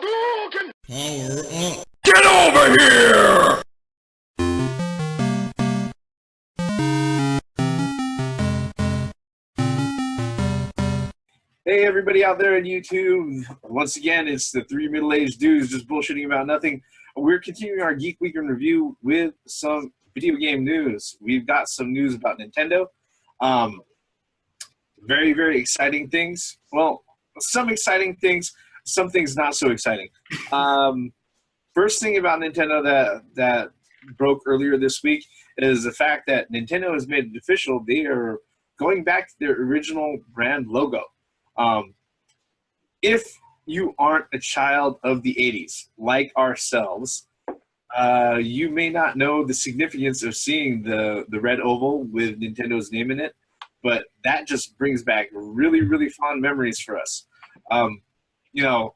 Power up. Get over here! Hey, everybody out there on YouTube. Once again, it's the three middle-aged dudes just bullshitting about nothing. We're continuing our Geek Week in Review with some video game news. We've got some news about Nintendo. Very, very exciting things. Well, some exciting things, some things not so exciting. First thing about Nintendo that broke earlier this week is the fact that Nintendo has made it official. They are going back to their original brand logo. If you aren't a child of the 80s, like ourselves, you may not know the significance of seeing the red oval with Nintendo's name in it, but that just brings back really, really fond memories for us. You know,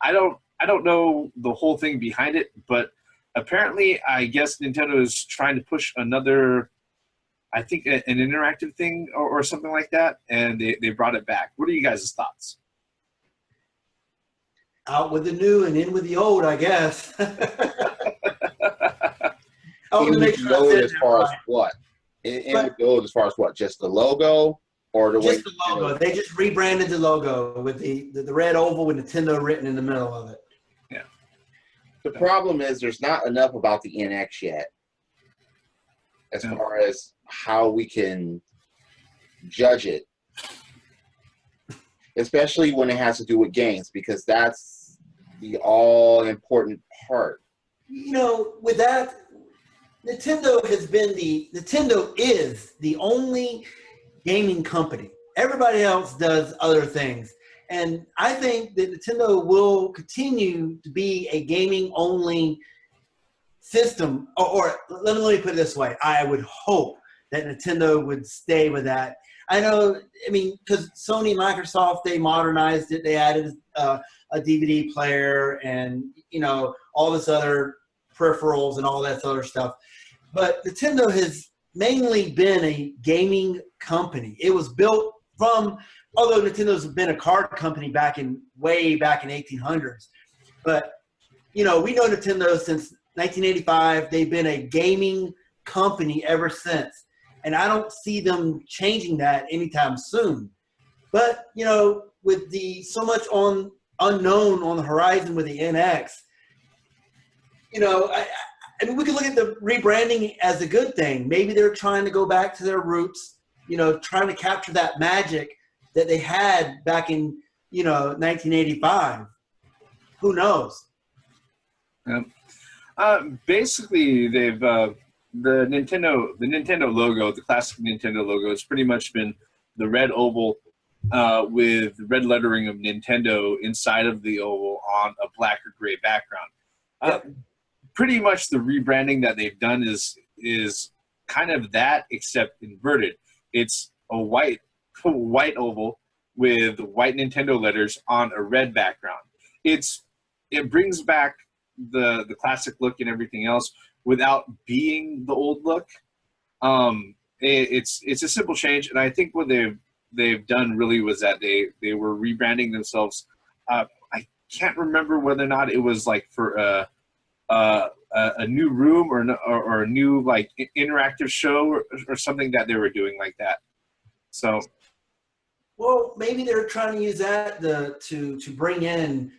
I don't know the whole thing behind it, but apparently I guess Nintendo is trying to push another, I think, an interactive thing or something like that, and they brought it back. What are you guys' thoughts? Out with the new and in with the old, I guess. In with the old as far as what? In with the old as far as what? Just the logo or the way? Just the logo. They just rebranded the logo with the red oval with Nintendo written in the middle of it. Yeah. The problem is there's not enough about the NX yet as far as how we can judge it, especially when it has to do with games, because that's the all-important part. You know, with that, Nintendo is the only gaming company. Everybody else does other things. And I think that Nintendo will continue to be a gaming-only system. Or let me put it this way. I would hope that Nintendo would stay with that. I know, I mean, because Sony, Microsoft, they modernized it. They added a DVD player and, you know, all this other peripherals and all that other stuff. But Nintendo has mainly been a gaming company. It was built from, although Nintendo's been a card company way back in 1800s. But, you know, we know Nintendo since 1985. They've been a gaming company ever since. And I don't see them changing that anytime soon. But, you know, with so much unknown on the horizon with the NX, you know, I mean, we could look at the rebranding as a good thing. Maybe they're trying to go back to their roots, you know, trying to capture that magic that they had back in, you know, 1985. Who knows? Basically, they've the Nintendo logo, the classic Nintendo logo, has pretty much been the red oval with red lettering of Nintendo inside of the oval on a black or gray background. Pretty much the rebranding that they've done is kind of that, except inverted. It's a white oval with white Nintendo letters on a red background. It brings back the classic look and everything else without being the old look. It's a simple change, and I think what they've done really was that they were rebranding themselves. I can't remember whether or not it was like for a new room or a new like interactive show or something that they were doing like that. So, well, maybe they're trying to use that to bring in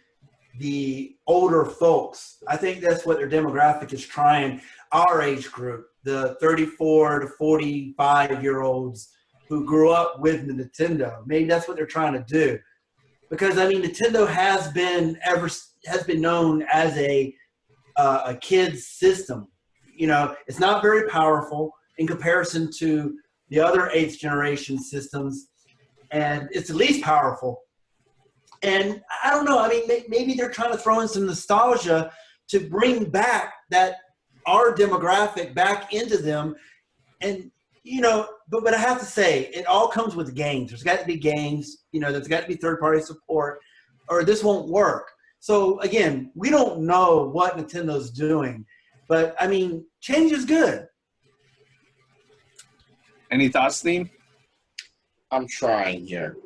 the older folks. I think that's what their demographic is trying. Our age group, the 34 to 45-year-olds who grew up with the Nintendo. Maybe that's what they're trying to do. Because I mean, Nintendo has been known as a kid's system. You know, it's not very powerful in comparison to the other 8th generation systems, and it's the least powerful. And I don't know, I mean, maybe they're trying to throw in some nostalgia to bring back our demographic back into them. And, you know, but I have to say, it all comes with games. There's got to be games, you know, there's got to be third-party support, or this won't work. So, again, we don't know what Nintendo's doing. But, I mean, change is good. Any thoughts, Liam? I'm trying here.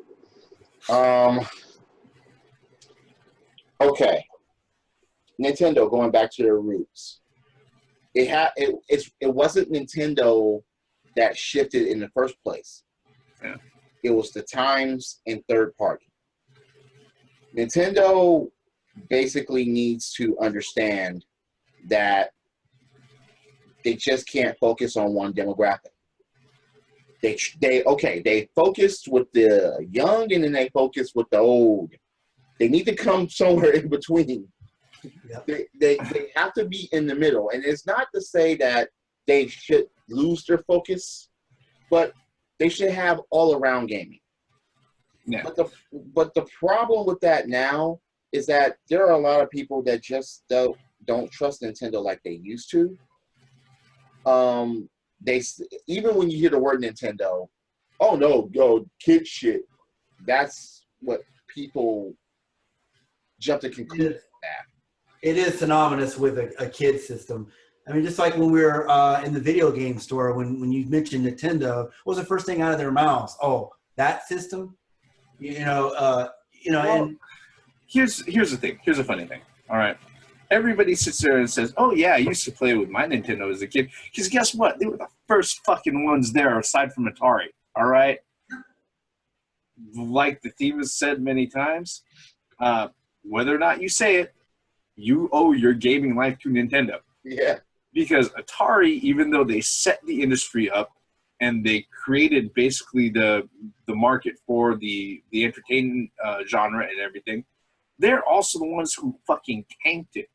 Okay. Nintendo, going back to their roots, it wasn't Nintendo that shifted in the first place. Yeah. It was the times and third party. Nintendo basically needs to understand that they just can't focus on one demographic. They focused with the young and then they focused with the old. They need to come somewhere in between. Yep. They have to be in the middle. And it's not to say that they should lose their focus, but they should have all-around gaming. Yeah. But the problem with that now is that there are a lot of people that just don't trust Nintendo like they used to. They even when you hear the word Nintendo, oh no, kid shit. That's what people jump to conclude that. It is synonymous with a kid system. I mean, just like when we were in the video game store, when you mentioned Nintendo, what was the first thing out of their mouths? Oh, that system? Well, and here's the thing. Here's a funny thing. All right. Everybody sits there and says, oh, yeah, I used to play with my Nintendo as a kid. Because guess what? They were the first fucking ones there aside from Atari. All right? Like the theme has said many times, whether or not you say it, you owe your gaming life to Nintendo. Yeah. Because Atari, even though they set the industry up and they created basically the market for the entertainment genre and everything, they're also the ones who fucking tanked it.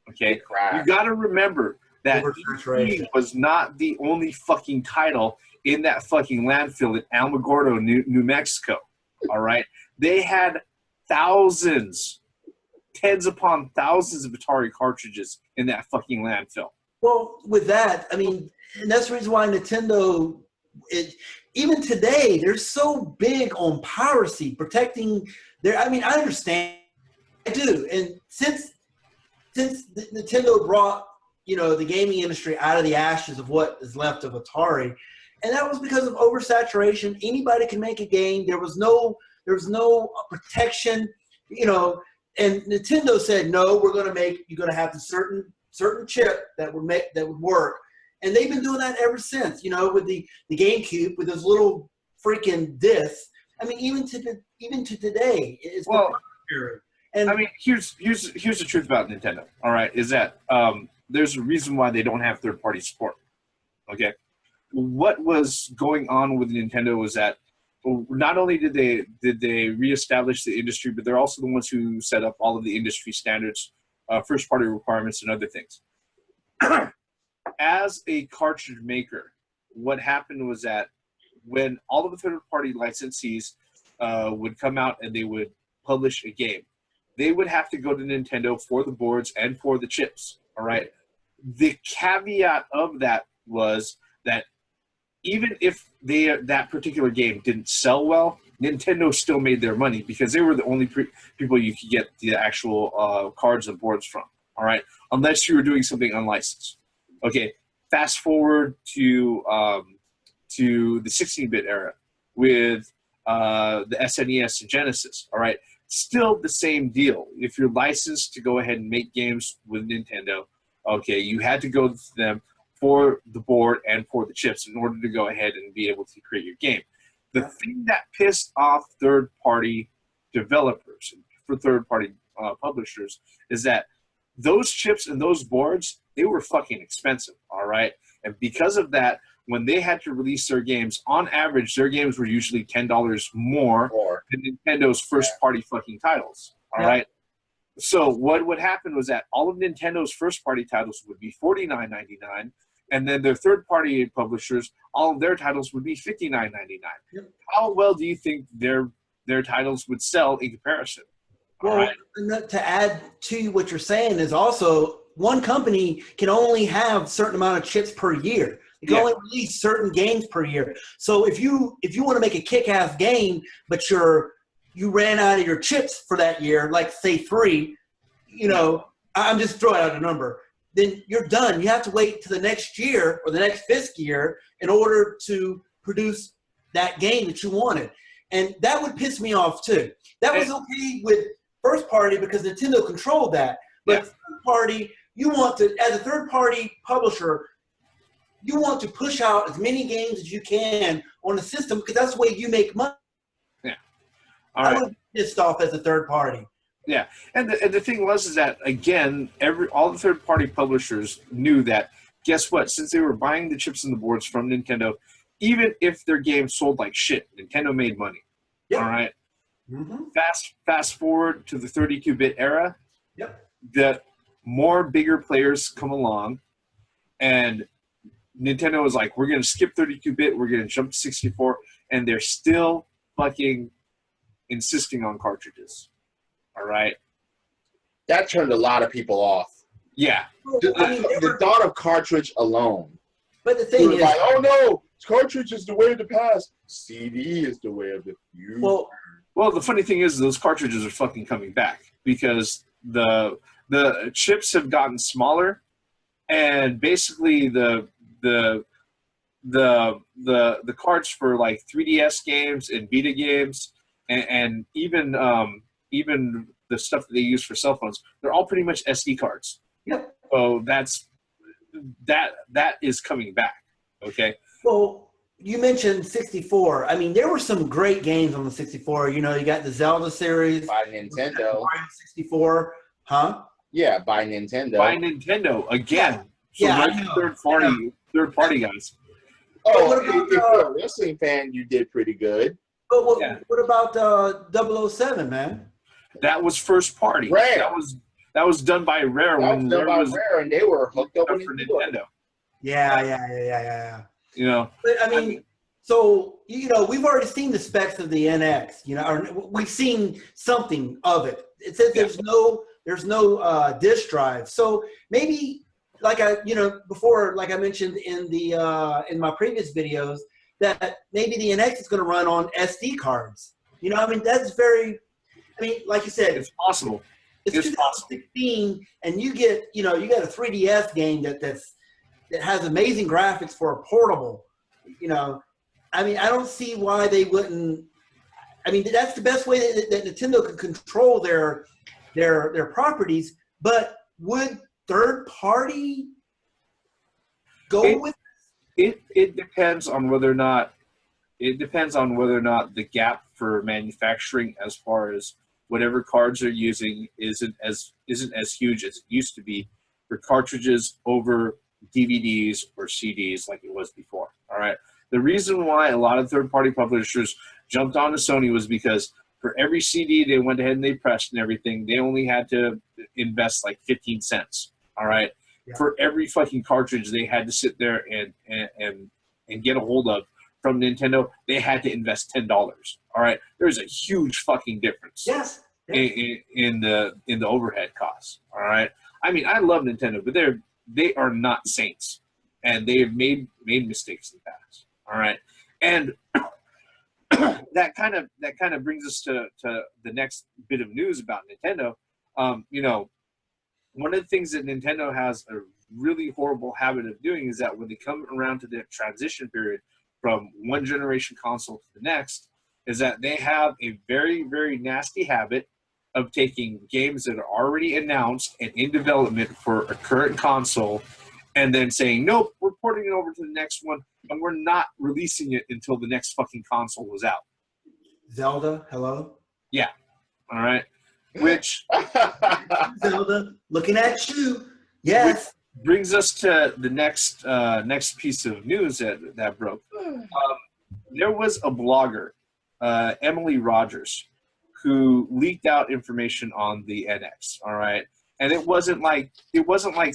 Okay? You got to remember that E.T. was not the only fucking title in that fucking landfill in Alamogordo, New Mexico. All right? They had thousands, tens upon thousands of Atari cartridges in that fucking landfill. Well, with that, I mean, and that's the reason why Nintendo, even today, they're so big on piracy, protecting their, I mean, I understand, I do. And since Nintendo brought, the gaming industry out of the ashes of what is left of Atari, and that was because of oversaturation. Anybody can make a game. There was no protection, and Nintendo said, no, you're going to have the certain chip that would work. And they've been doing that ever since, with the GameCube, with those little freaking discs. I mean, even to today, it's and I mean, here's the truth about Nintendo. All right, is that there's a reason why they don't have third-party support. Okay, what was going on with Nintendo was that not only did they reestablish the industry, but they're also the ones who set up all of the industry standards, first-party requirements, and other things. As a cartridge maker, what happened was that when all of the third-party licensees would come out and they would publish a game, they would have to go to Nintendo for the boards and for the chips, all right? The caveat of that was that even if that particular game didn't sell well, Nintendo still made their money because they were the only people you could get the actual cards and boards from, all right? Unless you were doing something unlicensed. Okay, fast forward to the 16-bit era with the SNES and Genesis, all right? Still the same deal. If you're licensed to go ahead and make games with Nintendo, okay, you had to go to them for the board and for the chips in order to go ahead and be able to create your game. The thing that pissed off third-party developers, for third-party publishers, is that those chips and those boards, they were fucking expensive, all right? And because of that, when they had to release their games, on average, their games were usually $10 more than Nintendo's first-party fucking titles, all right? So what would happen was that all of Nintendo's first-party titles would be $49.99, and then their third-party publishers, all of their titles would be $59.99. Yep. How well do you think their titles would sell in comparison? Well, right. To add to what you're saying is also one company can only have a certain amount of chips per year. You can only release certain games per year. So if you want to make a kick-ass game, but you ran out of your chips for that year, like say 3, I'm just throwing out a number, then you're done. You have to wait to the next year or the next fiscal year in order to produce that game that you wanted. And that would piss me off too. That was okay with first party because Nintendo controlled that. But third party, you want to, as a third party publisher, you want to push out as many games as you can on the system because that's the way you make money. Yeah. All right. I would be pissed off as a third party. Yeah, and the thing was is that again, all the third party publishers knew that. Guess what? Since they were buying the chips and the boards from Nintendo, even if their games sold like shit, Nintendo made money. Yep. All right. Mm-hmm. Fast forward to the 32-bit era. Yep. The more bigger players come along, and Nintendo was like, "We're going to skip 32-bit. We're going to jump to 64," and they're still fucking insisting on cartridges. All right. That turned a lot of people off. Yeah. The thought of cartridge alone. But the thing is, like, oh no, cartridge is the way of the past. CD is the way of the future. Well, the funny thing is, those cartridges are fucking coming back because the chips have gotten smaller, and basically the cards for like 3DS games and Vita games and even the stuff that they use for cell phones, they're all pretty much SD cards. Yep. So that is coming back. Okay. Well, you mentioned 64. I mean, there were some great games on the 64. You know, you got the Zelda series. By Nintendo. Mario 64. Huh? Yeah, by Nintendo. By Nintendo again. So Yeah, third party guys. Oh, What about, if you're a wrestling fan, you did pretty good. But what about 007, man? That was first party. Rare. That was done by Rare That when was done Rare by was Rare, and they were hooked up for with Nintendo. Yeah. You know, But I mean, so you know, we've already seen the specs of the NX. You know, or we've seen something of it. It says there's no disk drive. So maybe, like before, like I mentioned in my previous videos, that maybe the NX is going to run on SD cards. You know, I mean, that's very. I mean, like you said, it's possible. It's 2016, and you got a 3DS game that has amazing graphics for a portable. You know, I mean, I don't see why they wouldn't. I mean, that's the best way that Nintendo can control their properties. But would third party go with it? It depends on whether or not the gap for manufacturing, as far as whatever cards they're using, isn't as huge as it used to be for cartridges over DVDs or CDs like it was before. All right. The reason why a lot of third-party publishers jumped onto Sony was because for every CD they went ahead and they pressed and everything, they only had to invest like 15 cents. All right. Yeah. For every fucking cartridge they had to sit there and get a hold of from Nintendo, they had to invest $10. All right. There's a huge fucking difference. Yes. In the overhead costs. All right. I mean, I love Nintendo, but they are not saints, and they have made mistakes in the past. All right. And that kind of brings us to the next bit of news about Nintendo. You know, one of the things that Nintendo has a really horrible habit of doing is that when they come around to the transition period from one generation console to the next, is that they have a very, very nasty habit of taking games that are already announced and in development for a current console and then saying, nope, we're porting it over to the next one, and we're not releasing it until the next fucking console was out. Zelda, hello? Yeah. All right. Which Zelda, looking at you. Yes. Which brings us to the next piece of news that broke. There was a blogger, Emily Rogers, who leaked out information on the NX. All right, and it wasn't like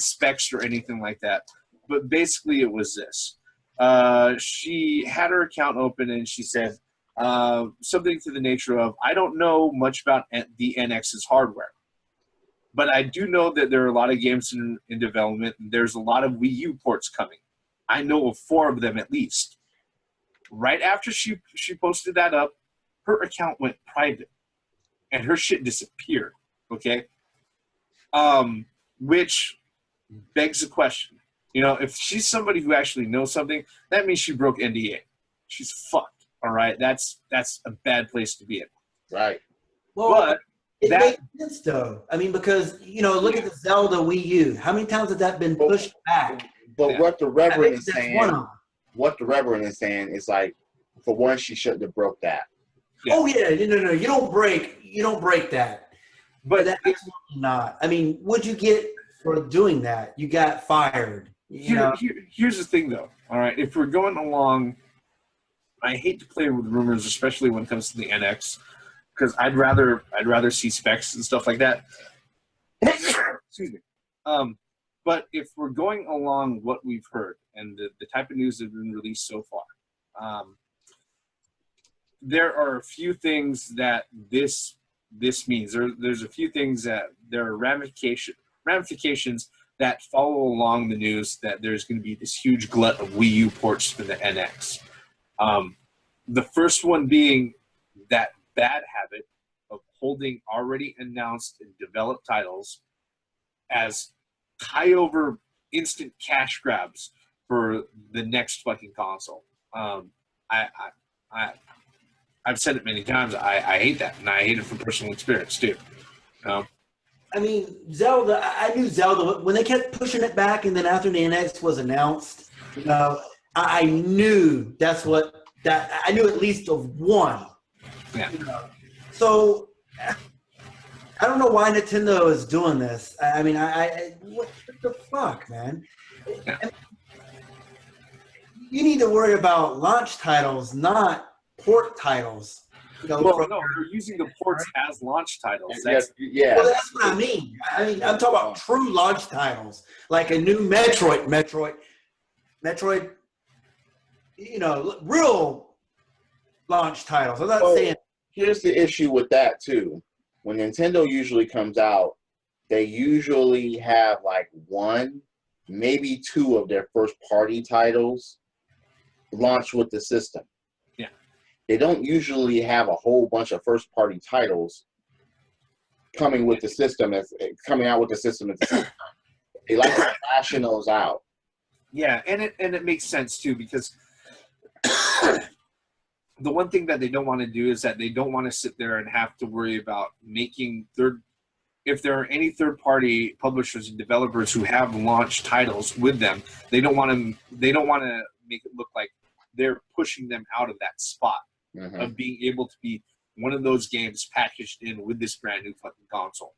specs or anything like that, but basically it was this. She had her account open and she said something to the nature of, "I don't know much about the NX's hardware, but I do know that there are a lot of games in development, and there's a lot of Wii U ports coming. I know of 4 of them at least." Right after she posted that up, her account went private, and her shit disappeared. Okay, which begs the question. You know, if she's somebody who actually knows something, that means she broke NDA. She's fucked. All right, that's a bad place to be in. Right. Well, It makes sense, though. I mean, because, look at the Zelda Wii U. How many times has that been pushed back? But what the Reverend is That's saying, one of them. is like, for one, she shouldn't have broke that. Yeah. Oh yeah, no. You don't break that. But that's absolutely not. I mean, what'd you get for doing that? You got fired. Here's the thing, though. All right, if we're going along, I hate to play with rumors, especially when it comes to the NX, because I'd rather see specs and stuff like that. Excuse me. But if we're going along what we've heard and the type of news that has been released so far, there are a few things that this means. There's a few things that there are ramifications that follow along the news that there's going to be this huge glut of Wii U ports for the NX. The first one being that bad habit of holding already announced and developed titles as tie-over instant cash grabs for the next fucking console. I've said it many times. I hate that, and I hate it from personal experience too. I mean, Zelda. I knew Zelda when they kept pushing it back, and then after the NX was announced, I knew I knew at least of one. Yeah. So I don't know why Nintendo is doing this. I mean, what the fuck, man? Yeah. You need to worry about launch titles, not port titles. No, they're using the ports as launch titles. Yeah. Well, that's what I mean. I'm talking about true launch titles, like a new Metroid, real launch titles. I'm not saying. Here's the issue with that too. When Nintendo usually comes out, they usually have like one, maybe two of their first party titles launched with the system. Yeah. They don't usually have a whole bunch of first party titles coming out with the system at the same time. They like to fashion those out. Yeah, and it makes sense too, because the one thing that they don't want to do is that they don't want to sit there and have to worry about making if there are any third-party publishers and developers who have launched titles with them, they don't want to make it look like they're pushing them out of that spot of being able to be one of those games packaged in with this brand new fucking console.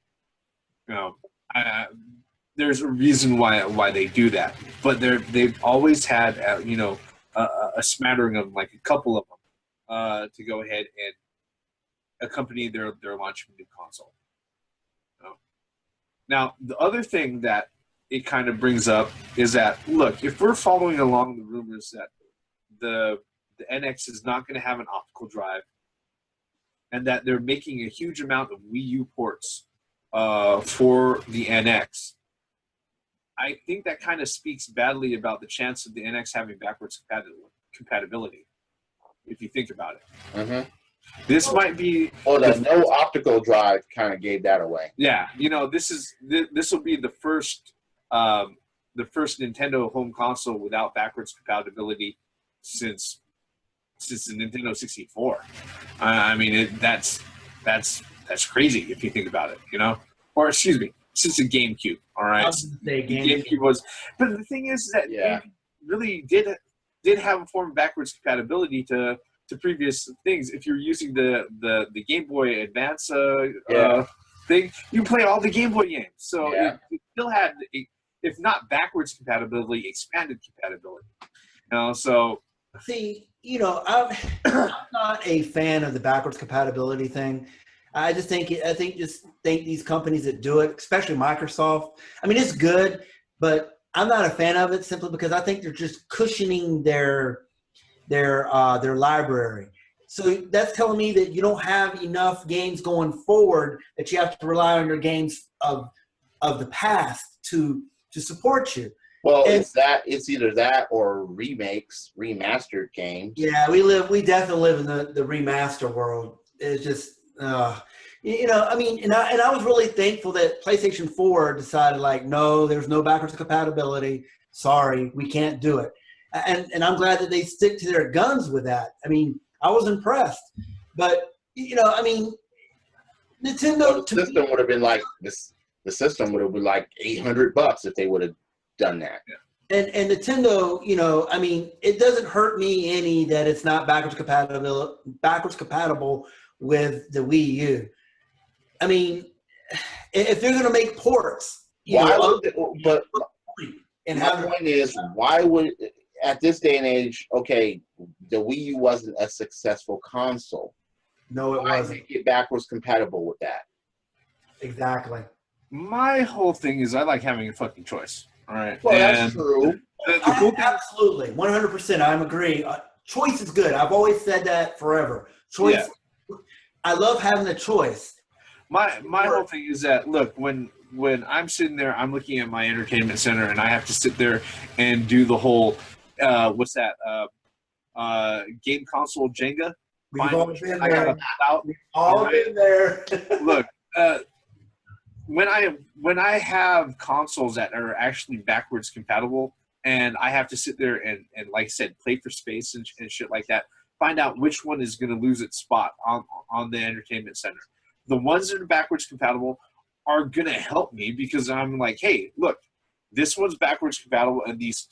There's a reason why they do that, but they've always had a smattering of like a couple of them to go ahead and accompany their launch of a new console. Now, the other thing that it kind of brings up is that, look, if we're following along the rumors that the NX is not going to have an optical drive and that they're making a huge amount of Wii U ports for the NX, I think that kind of speaks badly about the chance of the NX having backwards compatibility, if you think about it. This might be... Well, the no optical drive kind of gave that away. Yeah, this will be the first Nintendo home console without backwards compatibility since the Nintendo 64. I mean, that's crazy if you think about it, Or excuse me, since the GameCube. All right, I was gonna say GameCube was, but the thing is that GameCube really did have a form of backwards compatibility to previous things. If you're using the Game Boy Advance thing, you play all the Game Boy games. So it still had, if not backwards compatibility, expanded compatibility. So see, I'm not a fan of the backwards compatibility thing. I think these companies that do it, especially Microsoft, I mean, it's good, but I'm not a fan of it simply because I think they're just cushioning their library. So that's telling me that you don't have enough games going forward, that you have to rely on your games of the past to support you. Well, it's either that or remakes, remastered games. Yeah, we definitely live in the remaster world. It's just I mean, and I was really thankful that PlayStation 4 decided, like, no, there's no backwards compatibility. Sorry, we can't do it. And I'm glad that they stick to their guns with that. I mean, I was impressed. But, I mean, Nintendo the system would have been like this. The system would have been like $800 if they would have done that. And Nintendo, you know, I mean, it doesn't hurt me any that it's not backwards compatible with the Wii U. I mean, if they're going to make ports, but my point is, why would at this day and age, okay, the Wii U wasn't a successful console. No, it Why wasn't. make it backwards compatible with that? Exactly. My whole thing is I like having a fucking choice. All right. Well, that's true. The cool thing, Absolutely, 100%. I'm agree. Choice is good. I've always said that forever. Choice. Yeah. I love having the choice. My whole thing is that, look, when I'm sitting there, I'm looking at my entertainment center, and I have to sit there and do the whole what's that game console Jenga. We've all been I there. We've all been there. Look, when I have consoles that are actually backwards compatible, and I have to sit there and like I said, play for space and shit like that, find out which one is going to lose its spot on the entertainment center. The ones that are backwards compatible are going to help me because I'm like, hey, look, this one's backwards compatible, and these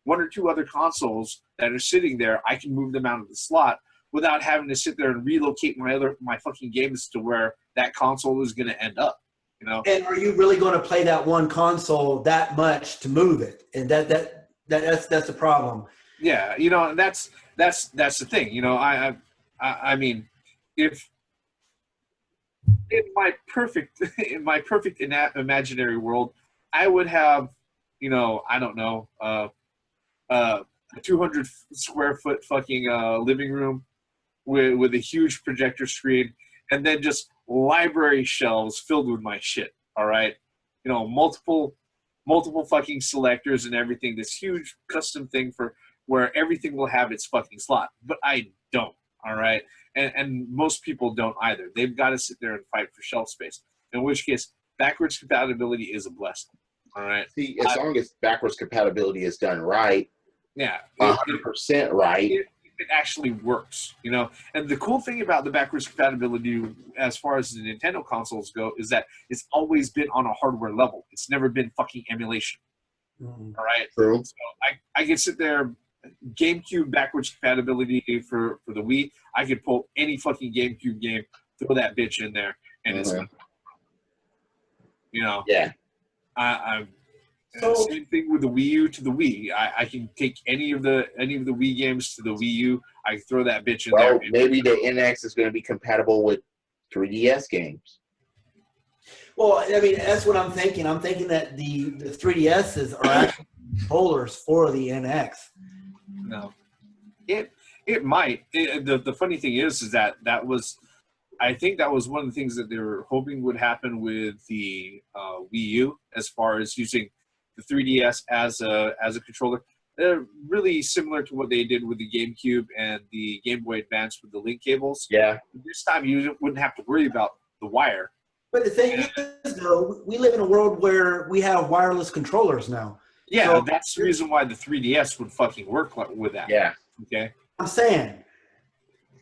one or two other consoles that are sitting there, I can move them out of the slot without having to sit there and relocate my fucking games to where that console is going to end up. You know? And are you really going to play that one console that much to move it? And that's the problem. Yeah, you know, that's the thing. You know, I mean, if in my perfect imaginary world, I would have, you know, I don't know, a 200 square foot fucking living room with a huge projector screen, and then just library shelves filled with my shit. All right, you know, multiple fucking selectors and everything. This huge custom thing for where everything will have its fucking slot. But I don't. All right, and most people don't either. They've got to sit there and fight for shelf space. In which case, backwards compatibility is a blessing. All right. See, as long as backwards compatibility is done right. Yeah, 100% right. It actually works, you know. And the cool thing about the backwards compatibility, as far as the Nintendo consoles go, is that it's always been on a hardware level. It's never been fucking emulation. All right. True. So I can sit there, GameCube backwards compatibility for the Wii. I could pull any fucking GameCube game, throw that bitch in there, and it's, you know. Yeah. I'm. Same thing with the Wii U to the Wii. I can take any of the Wii games to the Wii U. I can throw that bitch in there. Maybe the NX is going to be compatible with 3DS games. Well, I mean, that's what I'm thinking. I'm thinking that the 3DSs are actually controllers for the NX. No, it might. The funny thing is that was, I think that was one of the things that they were hoping would happen with the Wii U, as far as using the 3DS as a controller. They're really similar to what they did with the GameCube and the Game Boy Advance with the link cables. Yeah. This time you wouldn't have to worry about the wire. But the thing is, though, we live in a world where we have wireless controllers now. Yeah, so, that's the reason why the 3DS would fucking work with that. Yeah. Okay. I'm saying.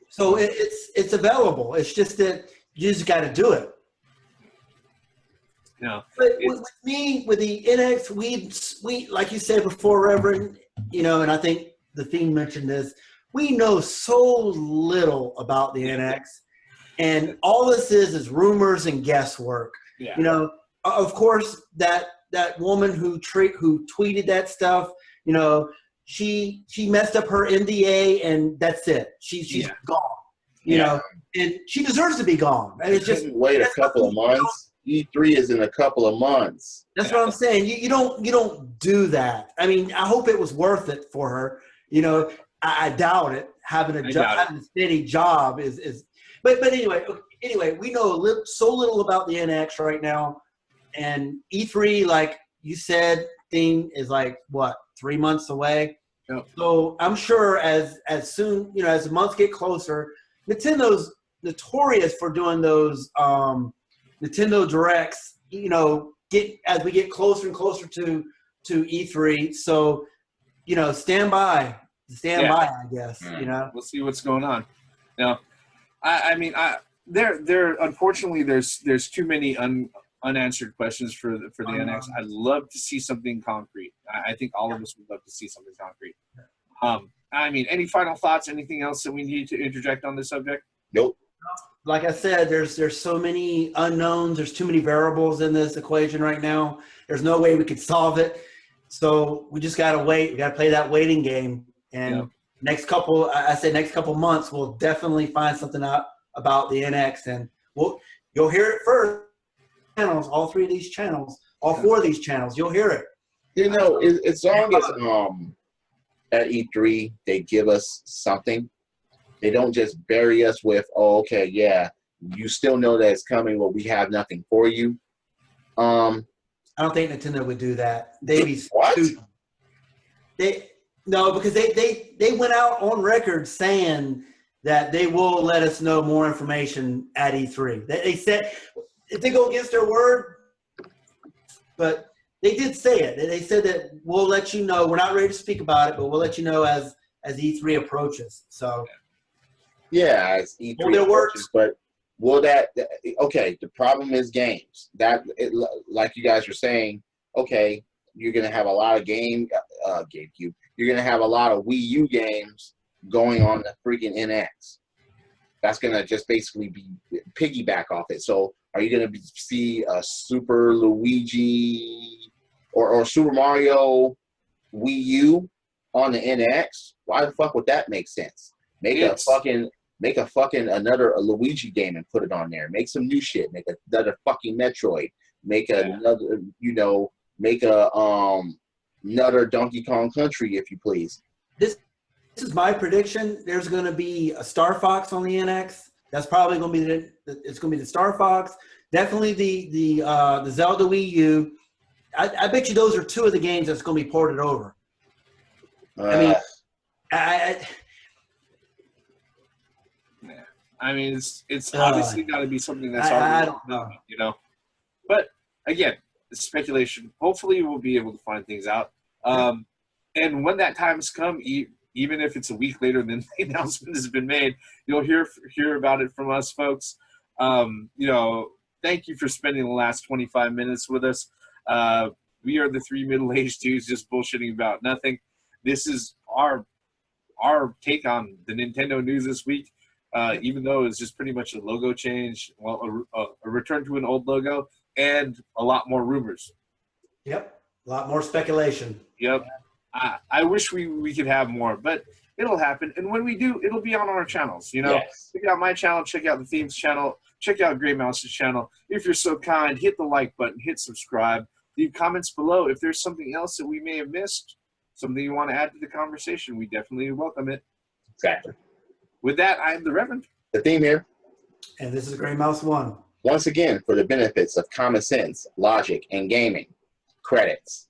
So it's available. It's just that you just got to do it. No. But with me, with the NX, we like you said before, Reverend, you know, and I think the theme mentioned this, we know so little about the NX. And all this is rumors and guesswork. Yeah. You know, of course, that woman who tweeted that stuff, you know, she messed up her NDA and that's it. She's gone. You know, and she deserves to be gone. And it's just wait a couple of months. E3 is in a couple of months. That's what I'm saying. You don't do that. I mean, I hope it was worth it for her. You know, I doubt it. Having a steady job is. But anyway, we know so little about the NX right now, and E3, like you said, thing is like what 3 months away. Yep. So I'm sure as soon, you know, as the months get closer, Nintendo's notorious for doing those Nintendo Directs, you know, as we get closer and closer to E3. So, you know, stand by, I guess. You know, we'll see what's going on. Now, I mean, there unfortunately there's too many unanswered questions for the NX. I'd love to see something concrete. I think all of us would love to see something concrete. I mean, any final thoughts? Anything else that we need to interject on this subject? Nope. Like I said, there's so many unknowns. There's too many variables in this equation right now. There's no way we could solve it. So we just got to wait. We got to play that waiting game. And next couple months, we'll definitely find something out about the NX. And you'll hear it first. Channels, all 3 of these channels, all 4 of these channels, you'll hear it. You know, as long as at E3 they give us something. They don't just bury us with, oh, okay, yeah, you still know that it's coming, but we have nothing for you. I don't think Nintendo would do that. They'd be what? stupid. Because they went out on record saying that they will let us know more information at E3. They said if they go against their word, but they did say it. They said that we'll let you know. We're not ready to speak about it, but we'll let you know as E3 approaches. So. Yeah, as E3 approaches, but will that? Okay, the problem is games. Like you guys were saying, okay, you're gonna have a lot of GameCube. You're gonna have a lot of Wii U games going on the freaking NX. That's gonna just basically be piggyback off it. So, are you gonna see a Super Luigi or Super Mario Wii U on the NX? Why the fuck would that make sense? Make a fucking another Luigi game and put it on there. Make some new shit. Make another fucking Metroid. Make another, make another Donkey Kong Country, if you please. This is my prediction. There's going to be a Star Fox on the NX. That's probably going to be it's going to be the Star Fox. Definitely the Zelda Wii U. I bet you those are 2 of the games that's going to be ported over. I mean, it's obviously got to be something that's already, I don't know. But again, it's speculation. Hopefully, we'll be able to find things out. And when that time has come, even if it's a week later than the announcement has been made, you'll hear about it from us, folks. Thank you for spending the last 25 minutes with us. We are the 3 middle-aged dudes just bullshitting about nothing. This is our take on the Nintendo news this week. Even though it's just pretty much a logo change, a return to an old logo, and a lot more rumors. Yep, a lot more speculation. Yep. I wish we could have more, but it'll happen. And when we do, it'll be on our channels. Yes. Check out my channel, check out the Themes channel, check out Gray Mouse's channel. If you're so kind, hit the like button, hit subscribe, leave comments below. If there's something else that we may have missed, something you want to add to the conversation, we definitely welcome it. Exactly. With that, I am the Reverend. The Theme here. And this is Gray Mouse 1. Once again, for the benefits of common sense, logic, and gaming. Credits.